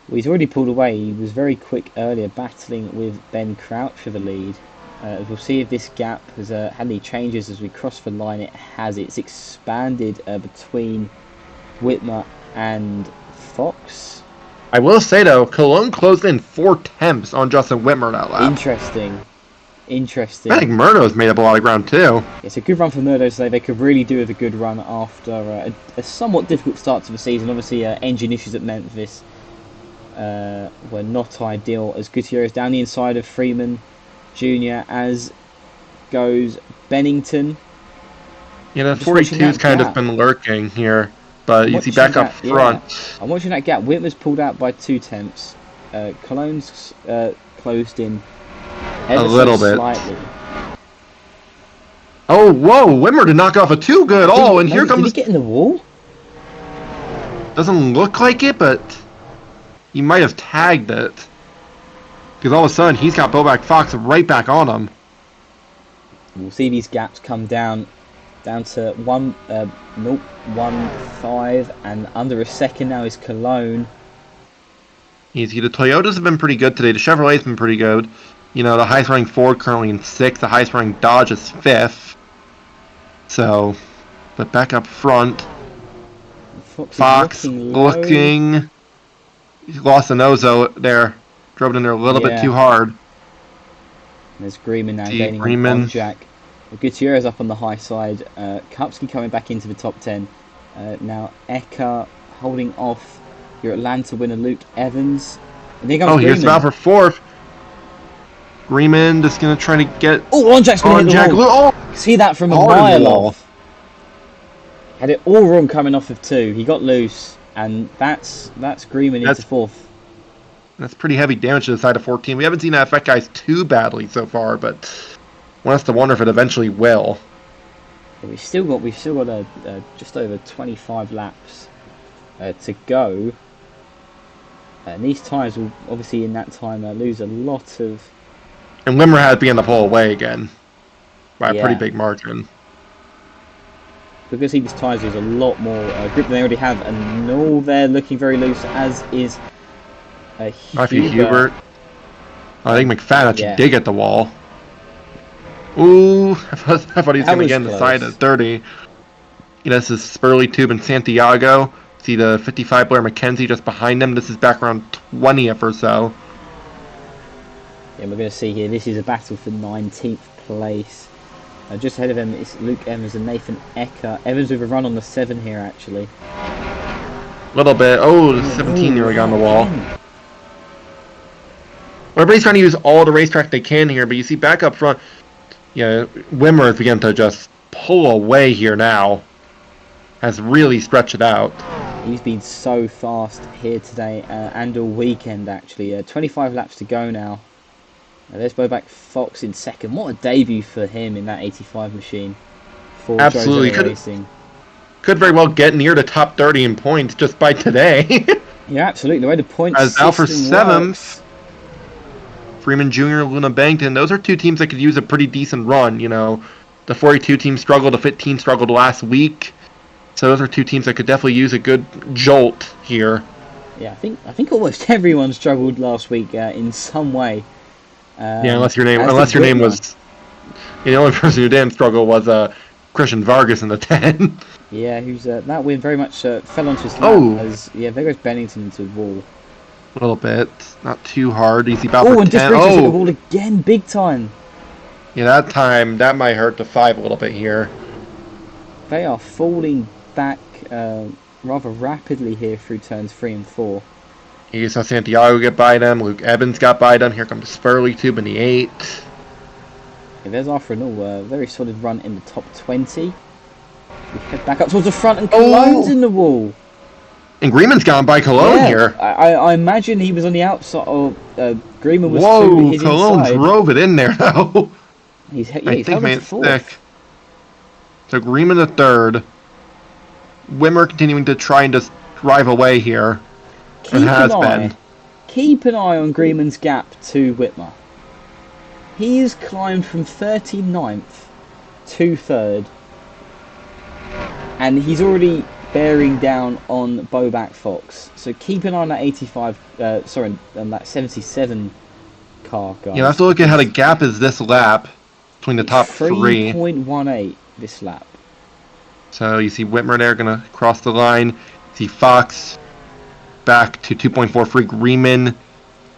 [SPEAKER 2] Well, he's already pulled away. He was very quick earlier battling with Ben Crouch for the lead. We'll see if this gap has had any changes as we cross the line. It has. It's expanded between Whitmer and Fox.
[SPEAKER 1] I will say though, Cologne closed in 4 tenths on Justin Whitmer that lap.
[SPEAKER 2] Interesting. interesting.
[SPEAKER 1] I think Murdo's made up a lot of ground too.
[SPEAKER 2] It's a good run for Murdo today. They could really do with a good run after a somewhat difficult start to the season. Obviously, engine issues at Memphis were not ideal, as Gutierrez down the inside of Freeman Jr. as goes Bennington.
[SPEAKER 1] Yeah, the 42's kind of been lurking here, but you see back up front.
[SPEAKER 2] Yeah. I'm watching that gap. Whitmer's pulled out by 2 tenths. Cologne's closed in
[SPEAKER 1] a little bit.
[SPEAKER 2] Slightly.
[SPEAKER 1] Oh, whoa! Whitmer did knock off a 2 good. Oh, and here comes.
[SPEAKER 2] Did he get in the wall?
[SPEAKER 1] Doesn't look like it, but he might have tagged it. Because all of a sudden, he's got Bowback Fox right back on him.
[SPEAKER 2] We'll see these gaps come down to 1.15, and under a second now is Cologne.
[SPEAKER 1] Easy. The Toyotas have been pretty good today. The Chevrolet's been pretty good. You know, the highest running Ford currently in 6th. The highest running Dodge is 5th. So, but back up front, Fox looking. He lost the nose there. Drove it in there a little bit too hard.
[SPEAKER 2] There's Greeman now gaining on Jack. Gutierrez up on the high side. Kupski coming back into the top 10. Now Eka holding off your Atlanta winner Luke Evans. And there comes
[SPEAKER 1] here's Val for 4th. Greeman just going to try to get...
[SPEAKER 2] Oh, on Jack's going to hit the wall. See that from a mile off. Had it all wrong coming off of 2. He got loose, and that's Greeman into 4th.
[SPEAKER 1] That's pretty heavy damage to the side of 14. We haven't seen that affect guys too badly so far, but one has to wonder if it eventually will.
[SPEAKER 2] Yeah, we've still got just over 25 laps to go, and these tyres will obviously in that time lose a lot of.
[SPEAKER 1] And Wimmer had to begin to pull away again by a pretty big margin.
[SPEAKER 2] Because these tyres lose a lot more grip than they already have, and all they're looking very loose, as is
[SPEAKER 1] Hubert. I think McFadden actually did get the wall. Ooh, I thought he was going to get on the side at 30. This is Spurley Tube and Santiago. See the 55 Blair McKenzie just behind them. This is back around 20th or so.
[SPEAKER 2] Yeah, we're going to see here, this is a battle for 19th place. Just ahead of him is Luke Evans and Nathan Eka. Evans with a run on the 7 here, actually.
[SPEAKER 1] A little bit. Oh, the 17-year-old on the wall. Everybody's trying to use all the racetrack they can here, but you see back up front, Wimmer is beginning to just pull away here now. Has really stretched it out.
[SPEAKER 2] He's been so fast here today and all weekend, actually. 25 laps to go now. There's Bowback Fox in 2nd. What a debut for him in that 85 machine.
[SPEAKER 1] Absolutely. Could very well get near the top 30 in points just by today.
[SPEAKER 2] Yeah, absolutely. The way the points
[SPEAKER 1] as out for 7th. Freeman Jr., Luna Bangton, those are 2 teams that could use a pretty decent run. The 42 team struggled, the 15 struggled last week. So those are 2 teams that could definitely use a good jolt here.
[SPEAKER 2] Yeah, I think almost everyone struggled last week in some way.
[SPEAKER 1] Unless your name was... the only person who didn't struggle was Christian Vargas in the 10.
[SPEAKER 2] Yeah, who's that win very much fell onto his lap as there goes Bennington into the wall.
[SPEAKER 1] A little bit, not too hard. Easy about for 10.
[SPEAKER 2] Hit the wall again, big time.
[SPEAKER 1] Yeah, that time that might hurt to 5 a little bit here.
[SPEAKER 2] They are falling back rather rapidly here through turns 3 and 4.
[SPEAKER 1] You saw Santiago get by them. Luke Evans got by them. Here comes Spurley Tube in the 8.
[SPEAKER 2] Yeah, there's after all a very solid run in the top 20. We head back up towards the front, and Cologne's in the wall.
[SPEAKER 1] And Greeman's gone by Cologne here.
[SPEAKER 2] I imagine he was on the outside, or Greeman was
[SPEAKER 1] to his
[SPEAKER 2] Cologne
[SPEAKER 1] inside. Drove it in there, though.
[SPEAKER 2] He's held it to 4th.
[SPEAKER 1] So Greeman the 3rd. Wimmer continuing to try and just drive away here.
[SPEAKER 2] Keep an eye on Greeman's gap to Whitmer. He has climbed from 39th to 3rd. And he's already bearing down on Bowback Fox. So keep an eye on that on that 77 car, guys.
[SPEAKER 1] You have to look at how the gap is this lap between the top 3.
[SPEAKER 2] 3.18 this lap.
[SPEAKER 1] So you see Whitmer there going to cross the line. You see Fox back to 2.4 for Greeman,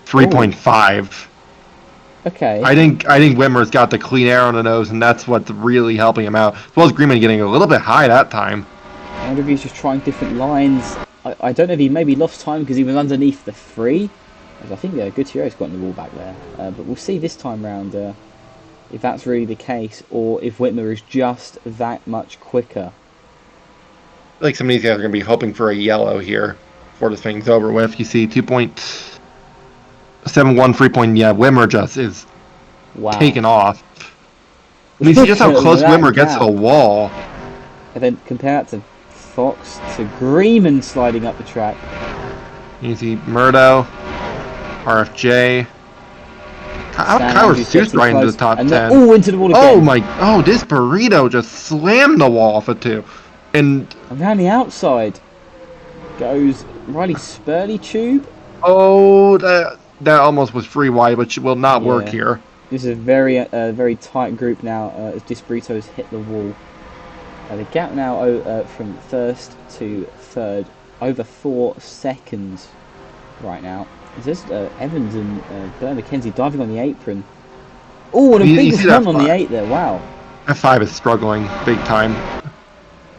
[SPEAKER 1] 3.5.
[SPEAKER 2] Okay.
[SPEAKER 1] I think Whitmer's got the clean air on the nose, and that's what's really helping him out. As well as Greenman getting a little bit high that time.
[SPEAKER 2] I wonder if he's just trying different lines. I don't know if he maybe lost time because he was underneath the 3. As I think Gutierrez got in the wall back there. But we'll see this time round if that's really the case, or if Whitmer is just that much quicker.
[SPEAKER 1] I think some of these guys are going to be hoping for a yellow here before this thing's over with. You see 2.71 free point. Yeah, Whitmer just is taken off. I mean, see just how close Whitmer gets to the wall.
[SPEAKER 2] And then compare that to Fox, to Greenman sliding up the track.
[SPEAKER 1] You see Murdo, RFJ. Kyler's Seuss right into the top 10.
[SPEAKER 2] Oh, into the wall again.
[SPEAKER 1] Oh, this burrito just slammed the wall for 2. And
[SPEAKER 2] around the outside goes Riley Spurley Tube.
[SPEAKER 1] Oh, that almost was free wide, but will not work here.
[SPEAKER 2] This is a very tight group now as Disburritos hit the wall. The gap now from first to third, over 4 seconds right now. There's Evans and Blair McKenzie diving on the apron. Oh, and a big run on the 8 there, wow.
[SPEAKER 1] F5 is struggling big time.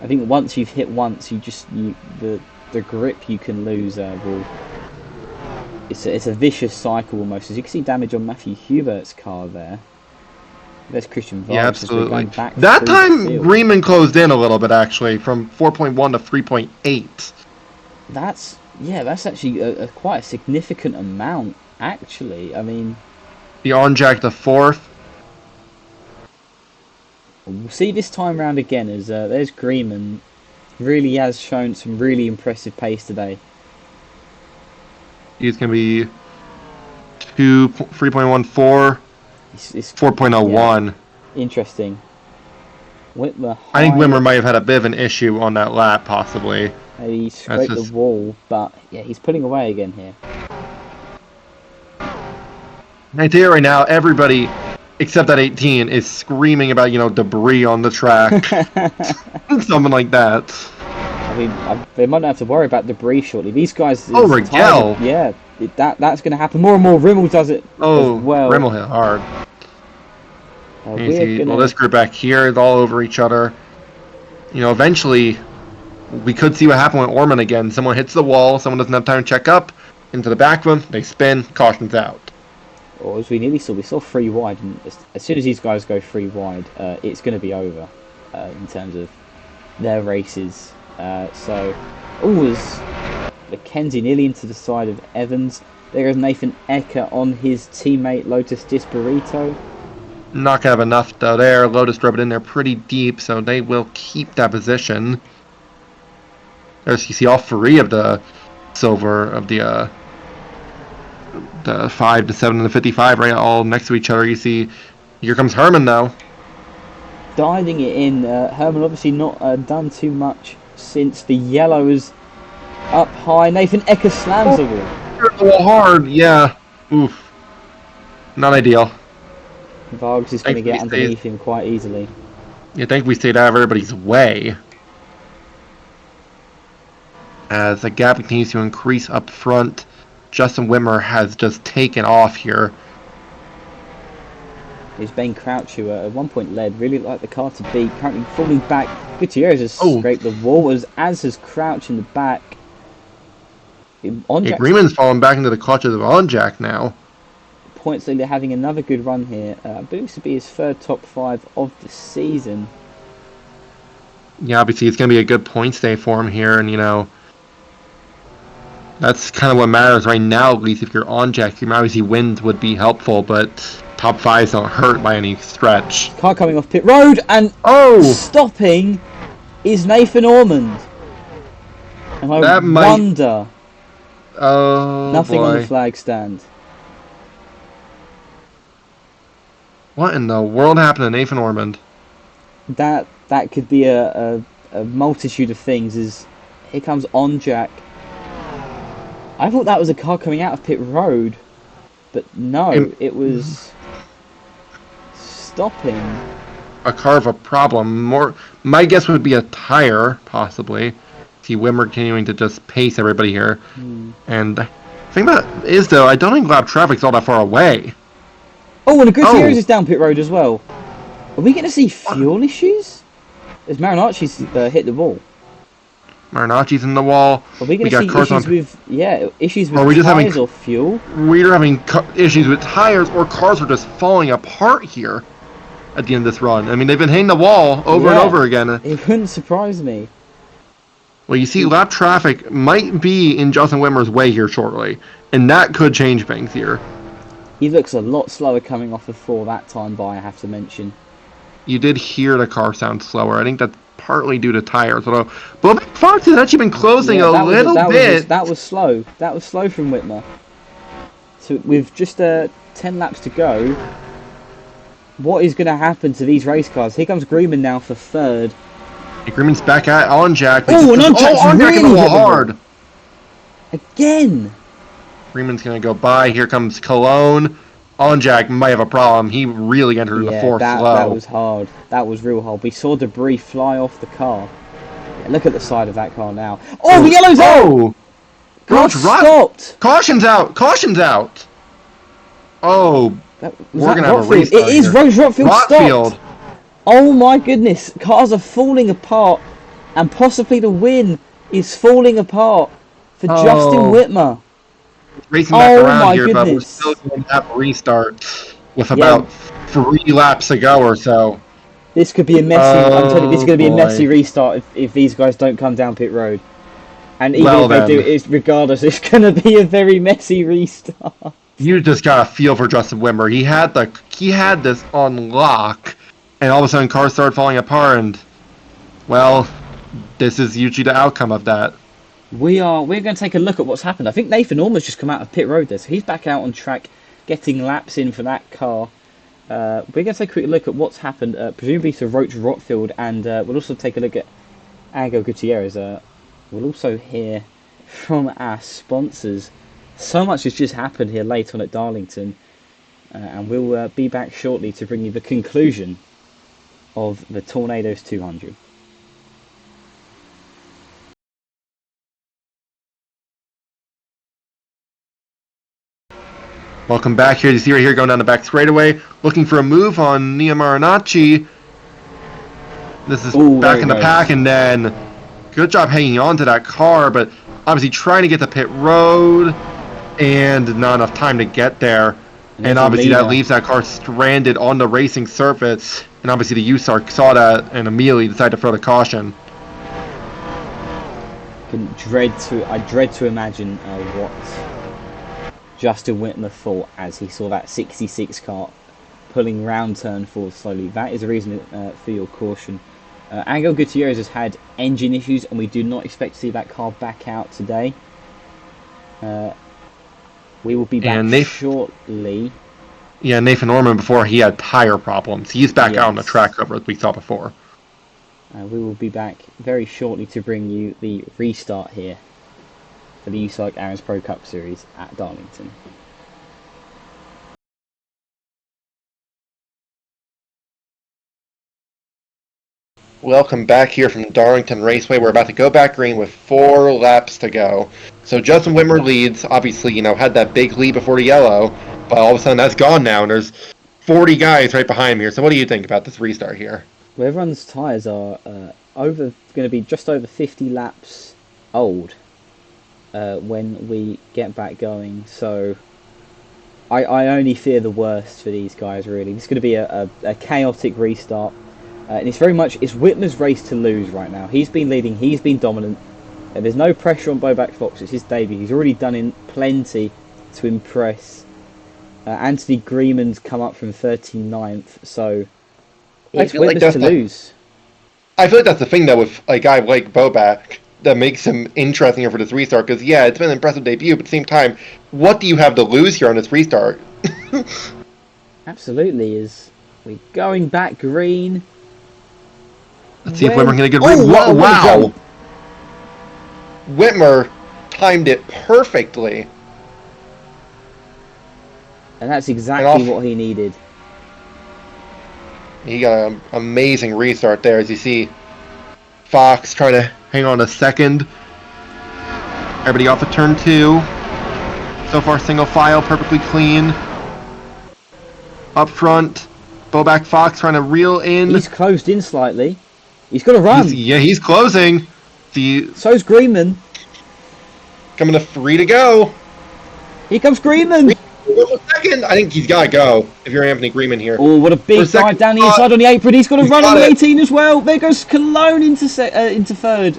[SPEAKER 2] I think once you've hit once, the grip you can lose will... It's a vicious cycle almost. As you can see damage on Matthew Hubert's car there. There's Christian Vargas.
[SPEAKER 1] Yeah, absolutely. That time, Greenman closed in a little bit, actually, from 4.1 to 3.8.
[SPEAKER 2] That's actually quite a significant amount, actually. I mean...
[SPEAKER 1] The on-jack to 4th.
[SPEAKER 2] We'll see this time round again, as there's Greenman. Really has shown some really impressive pace today.
[SPEAKER 1] He's going to be 3.14. It's 4.01.
[SPEAKER 2] Yeah. Interesting. Whitmer
[SPEAKER 1] I think Whitmer might have had a bit of an issue on that lap, possibly.
[SPEAKER 2] He scraped the wall, but yeah, he's pulling away again here.
[SPEAKER 1] I tell you right now, everybody except that 18 is screaming about, debris on the track. Something like that.
[SPEAKER 2] I mean, they might not have to worry about debris shortly. These guys...
[SPEAKER 1] Oh, Rigel!
[SPEAKER 2] Yeah, that's going to happen. More and more. Rimmel does it as well.
[SPEAKER 1] Rimmel hit hard. Well, this group back here is all over each other. Eventually, we could see what happened with Orman again. Someone hits the wall, someone doesn't have time to check up, into the back of them, they spin, caution's out.
[SPEAKER 2] Or as we saw 3 wide, and as soon as these guys go 3 wide, it's going to be over in terms of their races. As McKenzie nearly into the side of Evans. There is Nathan Ecker on his teammate Lotus Disburrito.
[SPEAKER 1] Not going to have enough though there. Lotus drove it in there pretty deep, so they will keep that position. There's, you see all 3 of the silver of the 5 to 7 and the 55 right all next to each other. You see, here comes Herman now.
[SPEAKER 2] Diving it in. Herman obviously not done too much since the yellow is up high. Nathan Ecker slams the wall.
[SPEAKER 1] The wall hard, yeah. Oof. Not ideal.
[SPEAKER 2] Vargas is going to get underneath him quite easily.
[SPEAKER 1] I think we stayed out of everybody's way. As the gap continues to increase up front, Justin Whitmer has just taken off here.
[SPEAKER 2] Is Ben Crouch, who at one point led, really like the car to beat, currently falling back. Gutierrez has scraped the wall, as has Crouch in the back.
[SPEAKER 1] Greenman's falling back into the clutches of Onjack now.
[SPEAKER 2] Points leader having another good run here. I believe this will be his 3rd top 5 of the season.
[SPEAKER 1] Yeah, obviously it's going to be a good points day for him here, and that's kind of what matters right now, at least if you're on Jack. Obviously wins would be helpful, but top 5s don't hurt by any stretch.
[SPEAKER 2] Car coming off pit road, and stopping is Nathan Ormond. And I wonder... Nothing on the flag stand.
[SPEAKER 1] What in the world happened to Nathan Ormond?
[SPEAKER 2] That could be a multitude of things. Here comes Onjack. I thought that was a car coming out of pit road, but no, it was stopping.
[SPEAKER 1] A car of a problem. My guess would be a tire, possibly. See Whitmer continuing to just pace everybody here. And the thing about it is, though, I don't think lap traffic's all that far away.
[SPEAKER 2] Oh, and a Gutierrez is down pit road as well. Are we going to see fuel issues? As Marinacci's hit the wall.
[SPEAKER 1] Marinacci's in the wall.
[SPEAKER 2] Are we going to see issues with tires or fuel?
[SPEAKER 1] We're having issues with tires, or cars are just falling apart here at the end of this run. I mean, they've been hitting the wall over and over again.
[SPEAKER 2] It wouldn't surprise me.
[SPEAKER 1] Well, you see, lap traffic might be in Justin Whitmer's way here shortly, and that could change things here.
[SPEAKER 2] He looks a lot slower coming off of 4 that time by, I have to mention.
[SPEAKER 1] You did hear the car sound slower. I think that's partly due to tires, although Fox has actually been closing a little bit.
[SPEAKER 2] That was slow. That was slow from Whitmer. So with just 10 laps to go, what is going to happen to these race cars? Here comes Greenman now for 3rd.
[SPEAKER 1] Greenman's back on Jack.
[SPEAKER 2] Oh, and on Jack's really hit hard. Again.
[SPEAKER 1] Greenman's going to go by. Here comes Cologne. On Jack might have a problem. He really entered the 4th slow.
[SPEAKER 2] That was hard. That was real hard. We saw debris fly off the car. Yeah, look at the side of that car now. Oh, the yellow's out! Car stopped!
[SPEAKER 1] Caution's out! Caution's out! Oh, we're going to have a restart.
[SPEAKER 2] It is Rose Rotfield stopped! Oh my goodness. Cars are falling apart. And possibly the win is falling apart for Justin Whitmer.
[SPEAKER 1] Racing back around here, but we're still going to have a restart with about 3 laps to go or so.
[SPEAKER 2] This could be a messy. I'm telling you, this is going to be a messy restart if these guys don't come down pit road. And even if they do, regardless, it's going to be a very messy restart.
[SPEAKER 1] You just got to feel for Justin Whitmer. He had this on lock, and all of a sudden cars started falling apart, and well, this is usually the outcome of that.
[SPEAKER 2] We're going to take a look at what's happened. I think Nathan Ormer's just come out of pit road there, so he's back out on track, getting laps in for that car. We're going to take a quick look at what's happened, presumably to Roach Rotfield, and we'll also take a look at Angel Gutierrez. We'll also hear from our sponsors. So much has just happened here late on at Darlington, and we'll be back shortly to bring you the conclusion of the Tornadoes 200.
[SPEAKER 1] Welcome back here. You see right here going down the back straightaway, looking for a move on Nia Marinacci. This is back in the pack, and then good job hanging on to that car, but obviously trying to get to pit road and not enough time to get there. And obviously that leaves that car stranded on the racing surface, and obviously the USARC saw that and immediately decided to throw the caution.
[SPEAKER 2] I dread to imagine what Justin Whitmer thought as he saw that 66 car pulling round turn 4 slowly. That is a reason for your caution. Angel Gutierrez has had engine issues, and we do not expect to see that car back out today. We will be back shortly.
[SPEAKER 1] Yeah, Nathan Orman, before he had tire problems. He's back out on the track cover as we saw before.
[SPEAKER 2] We will be back very shortly to bring you the restart here for the USARC Aaron's Pro Cup Series at Darlington.
[SPEAKER 1] Welcome back here from Darlington Raceway. We're about to go back green with 4 laps to go. So Justin Whitmer leads, obviously, had that big lead before the yellow, but all of a sudden that's gone now, and there's 40 guys right behind me here. So what do you think about this restart here?
[SPEAKER 2] Well, everyone's tyres are going to be just over 50 laps old when we get back going. So I only fear the worst for these guys, really. This is going to be a chaotic restart. And it's Whitmer's race to lose right now. He's been leading, he's been dominant. There's no pressure on Bobak Fox, it's his debut. He's already done in plenty to impress. Anthony Greenman's come up from 39th, so it's Whitmer's to lose.
[SPEAKER 1] I feel like that's the thing, though, with a guy like Bobak that makes him interesting for this restart, because, yeah, it's been an impressive debut, but at the same time, what do you have to lose here on this restart?
[SPEAKER 2] Absolutely, we're going back green.
[SPEAKER 1] Let's see if Whitmer can get a good read. Wow! Whitmer timed it perfectly.
[SPEAKER 2] And that's exactly what he needed.
[SPEAKER 1] He got an amazing restart there, as you see. Fox trying to hang on a second. Everybody off of turn 2. So far, single file, perfectly clean. Up front, Bowback Fox trying to reel in.
[SPEAKER 2] He's closed in slightly. He's got to run.
[SPEAKER 1] He's closing.
[SPEAKER 2] So's Greenman.
[SPEAKER 1] Coming to 3 to go.
[SPEAKER 2] Here comes Greenman.
[SPEAKER 1] Second, I think he's got to go if you're Anthony Greenman here.
[SPEAKER 2] Oh, what a big dive down the inside on the apron. He's got to run on the 18 as well. There goes Cologne into third.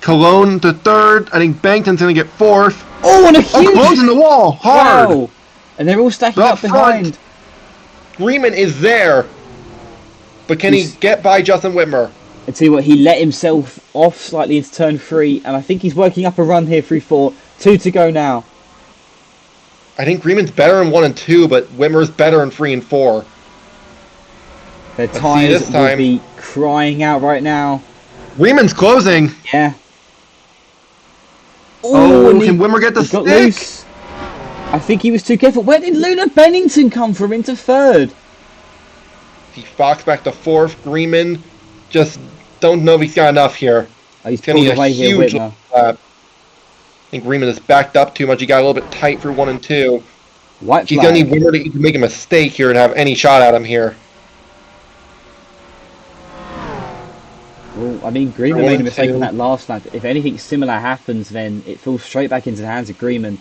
[SPEAKER 1] Cologne to third. I think Bankton's going to get fourth.
[SPEAKER 2] Oh, and a huge...
[SPEAKER 1] closing the wall. Hard.
[SPEAKER 2] Wow. And they're all stacking up behind.
[SPEAKER 1] Greenman is there. But can he get by Justin Whitmer?
[SPEAKER 2] I tell you what, he let himself off slightly into turn 3. And I think he's working up a run here through 4. 2 to go now.
[SPEAKER 1] I think Greenman's better in 1 and 2, but Whitmer's better in 3 and 4.
[SPEAKER 2] Their tyres will be crying out right now.
[SPEAKER 1] Greenman's closing.
[SPEAKER 2] Yeah.
[SPEAKER 1] Oh, can Whitmer get the stick?
[SPEAKER 2] Got loose. I think he was too careful. Where did Luna Bennington come from into third?
[SPEAKER 1] See Fox back to 4th. Greenman just don't know if he's got enough here.
[SPEAKER 2] Oh, he's pulled away here, Whitmer.
[SPEAKER 1] I think Greenman is backed up too much. He got a little bit tight for 1 and 2.
[SPEAKER 2] White
[SPEAKER 1] He's going to need Whitmer to make a mistake here and have any shot at him here.
[SPEAKER 2] Well, I mean, Greenman made a mistake on that last lap. If anything similar happens, then it falls straight back into the hands of Greenman.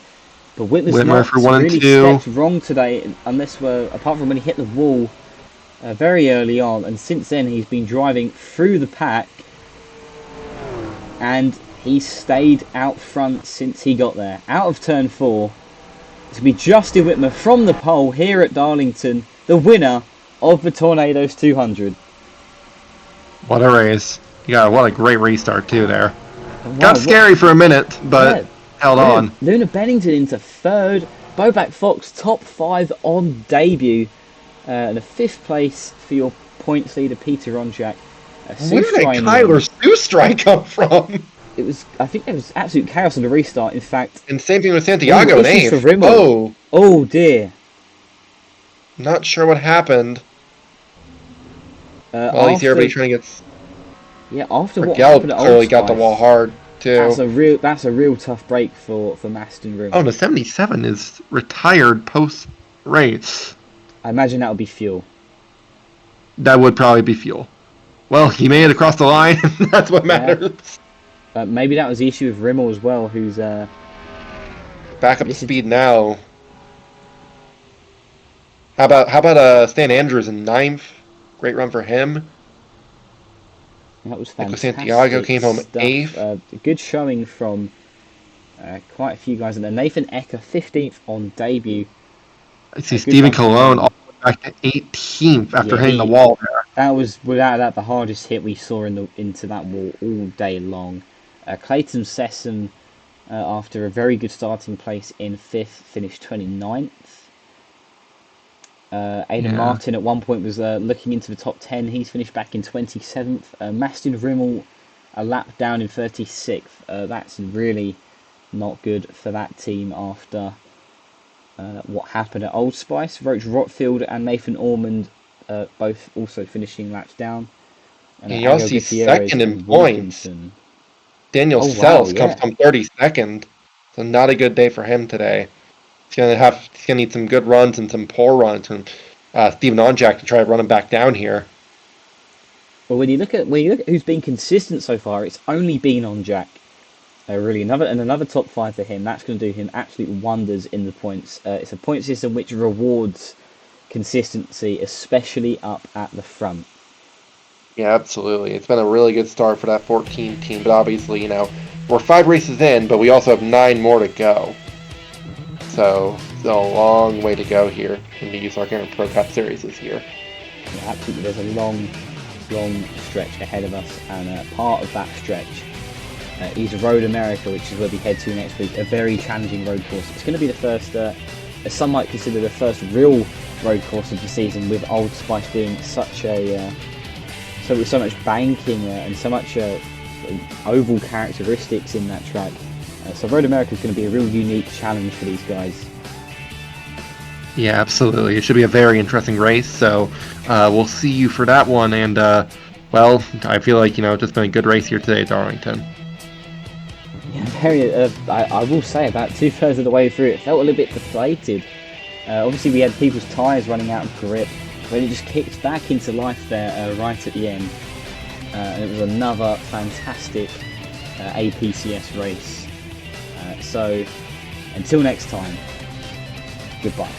[SPEAKER 2] But Whitmer's not
[SPEAKER 1] for 1
[SPEAKER 2] really
[SPEAKER 1] and 2.
[SPEAKER 2] stepped wrong today, unless apart from when he hit the wall very early on. And since then, he's been driving through the pack. And he's stayed out front since he got there. Out of turn 4. It's going to be Justin Whitmer from the pole here at Darlington, the winner of the Tornadoes 200.
[SPEAKER 1] What a race. What a great restart too there.
[SPEAKER 2] Wow,
[SPEAKER 1] got scary for a minute, but held on.
[SPEAKER 2] Luna Bennington into third. Bowback Fox top 5 on debut. And a 5th place for your points leader, Peter Ronjak.
[SPEAKER 1] Where did Kyler Seustrike come from?
[SPEAKER 2] I think there was absolute chaos on the restart, in fact.
[SPEAKER 1] And same thing with Santiago and Ave.
[SPEAKER 2] Oh dear.
[SPEAKER 1] Not sure what happened. Well, he's here, but he's trying to get...
[SPEAKER 2] Yeah, after what happened at
[SPEAKER 1] clearly got the wall hard, too.
[SPEAKER 2] That's a real tough break for Maston Rimmel.
[SPEAKER 1] Oh, the 77 is retired post-race.
[SPEAKER 2] I imagine that would be fuel.
[SPEAKER 1] That would probably be fuel. Well, he made it across the line. That's what matters.
[SPEAKER 2] Maybe that was the issue with Rimmel as well, who's...
[SPEAKER 1] back up to speed now. How about Stan Andrews in 9th? Great run for him.
[SPEAKER 2] That was fantastic.
[SPEAKER 1] Santiago came home 8th.
[SPEAKER 2] Good showing from quite a few guys. And then Nathan Ecker, 15th on debut.
[SPEAKER 1] I see Stephen Cologne all the way back to 18th after hitting the wall there.
[SPEAKER 2] That was, without that, the hardest hit we saw into that wall all day long. Clayton Sessom, after a very good starting place in 5th, finished 29th. Aidan Martin at one point was looking into the top 10. He's finished back in 27th. Maston Rimmel a lap down in 36th. That's really not good for that team after what happened at Old Spice. Roach Rotfield and Nathan Ormond both also finishing laps down. And
[SPEAKER 1] Yossi second in points. Daniel Sells comes from 32nd. So not a good day for him today. He's gonna need some good runs and some poor runs, and Stephen Onjak to try to run him back down here.
[SPEAKER 2] Well, when you look at who's been consistent so far, it's only been Onjak. Really, another top 5 for him. That's going to do him absolute wonders in the points. It's a point system which rewards consistency, especially up at the front.
[SPEAKER 1] Yeah, absolutely. It's been a really good start for that 14 team, but obviously, we're 5 races in, but we also have 9 more to go. So, still a long way to go here in the USARC Pro Cup Series this year.
[SPEAKER 2] Yeah, absolutely. There's a long stretch ahead of us, and part of that stretch is Road America, which is where we head to next week. A very challenging road course. It's going to be the first, as some might consider, the first real road course of the season, with Old Spice being such a so much banking and so much oval characteristics in that track. So Road America is going to be a real unique challenge for these guys.
[SPEAKER 1] Yeah, absolutely. It should be a very interesting race. So we'll see you for that one. And well, I feel like it's just been a good race here today at Darlington.
[SPEAKER 2] Yeah, very. I will say about 2/3 of the way through, it felt a little bit deflated. Obviously we had people's tyres running out of grip, but it just kicked back into life there right at the end. And it was another fantastic APCS race. So until next time, goodbye.